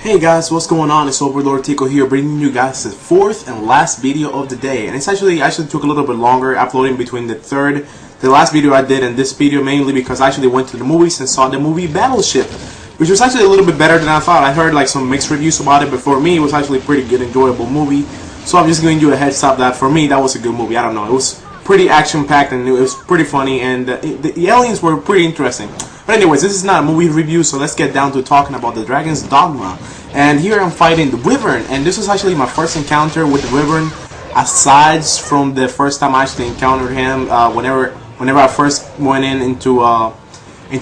Hey guys, what's going on? It's Overlord Tico here, bringing you guys the fourth and last video of the day. And it's actually took a little bit longer uploading between the last video I did and this video, mainly because I actually went to the movies and saw the movie Battleship, which was actually a little bit better than I thought. I heard like some mixed reviews about it, but for me it was actually a pretty good, enjoyable movie. So I'm just giving you a heads up that for me that was a good movie. I don't know, it was pretty action-packed and it was pretty funny, and the aliens were pretty interesting. But anyways, this is not a movie review, so let's get down to talking about the dragon's Dogma. And here I'm fighting the Wyvern, and this was actually my first encounter with the Wyvern, aside from the first time I actually encountered him whenever I first went into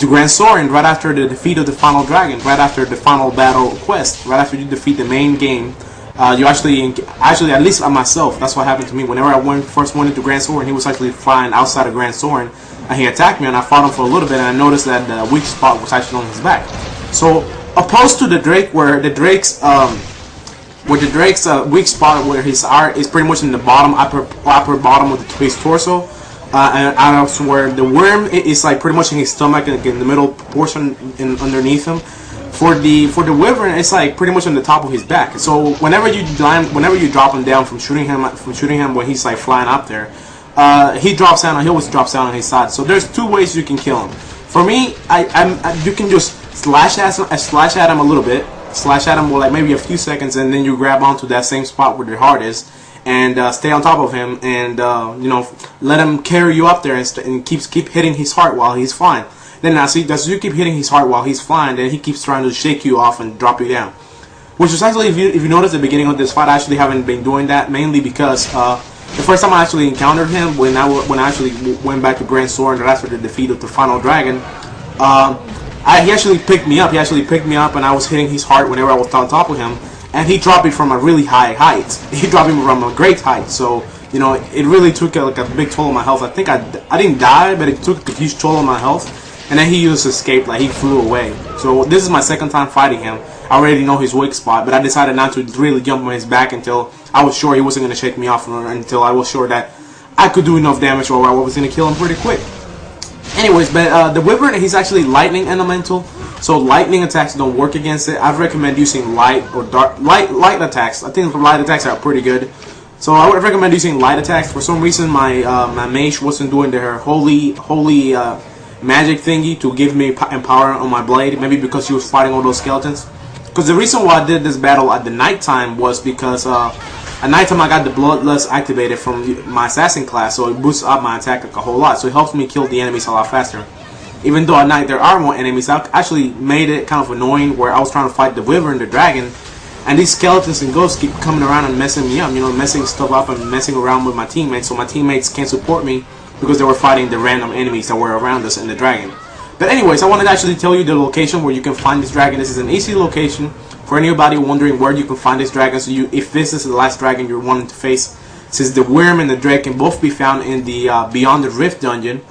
Grand Soren, right after the defeat of the final dragon, right after the final battle quest, right after you defeat the main game. You actually, at least myself, that's what happened to me. Whenever I first went into Grand Soren, he was actually flying outside of Grand Soren, and he attacked me, and I fought him for a little bit, and I noticed that the weak spot was actually on his back. So, opposed to the Drake, where the Drake's weak spot, where his art is pretty much in the upper bottom of his torso, and also where the worm is like pretty much in his stomach and in the middle portion underneath him. For the Wyvern, it's like pretty much on the top of his back. So whenever you drop him down from shooting him when he's like flying up there, he always drops down on his side. So there's two ways you can kill him. For me, you can just slash at him a little bit, slash at him for like maybe a few seconds, and then you grab onto that same spot where your heart is, and stay on top of him, and you know, let him carry you up there and keep hitting his heart while he's flying. Then as you keep hitting his heart while he's flying, then he keeps trying to shake you off and drop you down. Which is actually, if you notice at the beginning of this fight, I actually haven't been doing that, mainly because the first time I actually encountered him, when I actually went back to Grand Soren right after the defeat of the final dragon, he actually picked me up. He actually picked me up, and I was hitting his heart whenever I was on top of him, and he dropped me from a really high height. He dropped me from a great height. So you know, it really took like a big toll on my health. I think I didn't die, but it took a huge toll on my health. And then he just escaped, like he flew away. So this is my second time fighting him. I already know his weak spot, but I decided not to really jump on his back until I was sure he wasn't going to shake me off, until I was sure that I could do enough damage or I was going to kill him pretty quick. Anyways, but the Wyvern, he's actually lightning elemental, so lightning attacks don't work against it. I'd recommend using light or dark light attacks. I think light attacks are pretty good. So I would recommend using light attacks. For some reason, my mage wasn't doing their holy magic thingy to give me empower on my blade, maybe because she was fighting all those skeletons. Because the reason why I did this battle at the nighttime was because at nighttime I got the bloodlust activated from my assassin class, so it boosts up my attack like a whole lot, so it helps me kill the enemies a lot faster. Even though at night there are more enemies, I actually made it kind of annoying where I was trying to fight the Wyvern, the dragon, and these skeletons and ghosts keep coming around and messing me up, you know, messing stuff up and messing around with my teammates, so my teammates can't support me because they were fighting the random enemies that were around us in the dragon. But anyways, I wanted to actually tell you the location where you can find this dragon. This is an easy location for anybody wondering where you can find this dragon. So if this is the last dragon you're wanting to face, since the worm and the drake can both be found in the Beyond the Rift dungeon,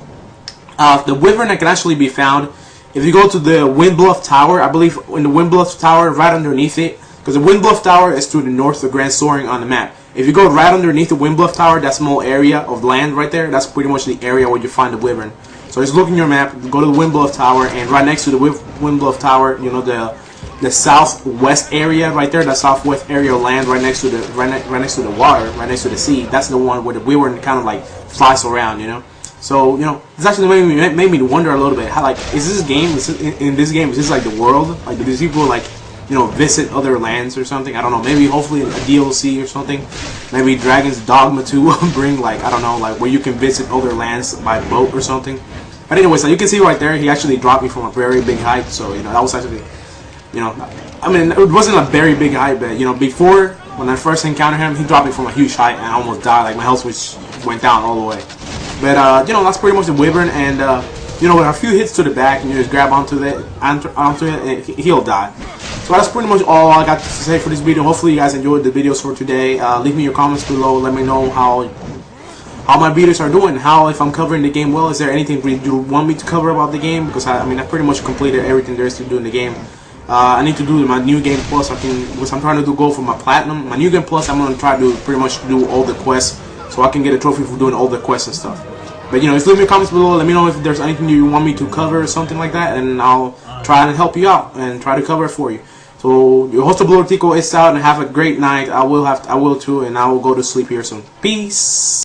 the Wyvern can actually be found if you go to the Windbluff Tower. I believe in the Windbluff Tower, right underneath it, because the Windbluff Tower is to the north of Grand Soren on the map. If you go right underneath the Windbluff Tower, that small area of land right there, that's pretty much the area where you find the Wyvern. So just look in your map, go to the Windbluff Tower, and right next to the Windbluff Tower, you know, the southwest area right there, the southwest area of land right next to the water, right next to the sea. That's the one where the Wyvern kind of like flies around, you know. So you know, it's actually made me wonder a little bit how, like, is this game in this game, is this like the world? Like, do these people like, you know, visit other lands or something? I don't know. Maybe hopefully a DLC or something. Maybe Dragon's Dogma 2 will bring, like, I don't know, like where you can visit other lands by boat or something. But anyways, you can see right there, he actually dropped me from a very big height. So you know, that was actually, you know, I mean, it wasn't a very big height, but you know, before when I first encountered him, he dropped me from a huge height and I almost died. Like my health went down all the way. But you know, that's pretty much the Wyvern, and you know, with a few hits to the back, and you just grab onto it, and he'll die. So that's pretty much all I got to say for this video. Hopefully you guys enjoyed the videos for today. Leave me your comments below. Let me know how my videos are doing. If I'm covering the game well. Is there anything you want me to cover about the game? Because I mean, I pretty much completed everything there is to do in the game. I need to do my new game plus. Because I'm trying to go for my platinum. My new game plus, I'm gonna try to pretty much do all the quests, so I can get a trophy for doing all the quests and stuff. But you know, just leave me your comments below. Let me know if there's anything you want me to cover or something like that, and I'll try and help you out and try to cover it for you. So your host of Blue Tico is out, and have a great night. I will too, and I will go to sleep here soon. Peace.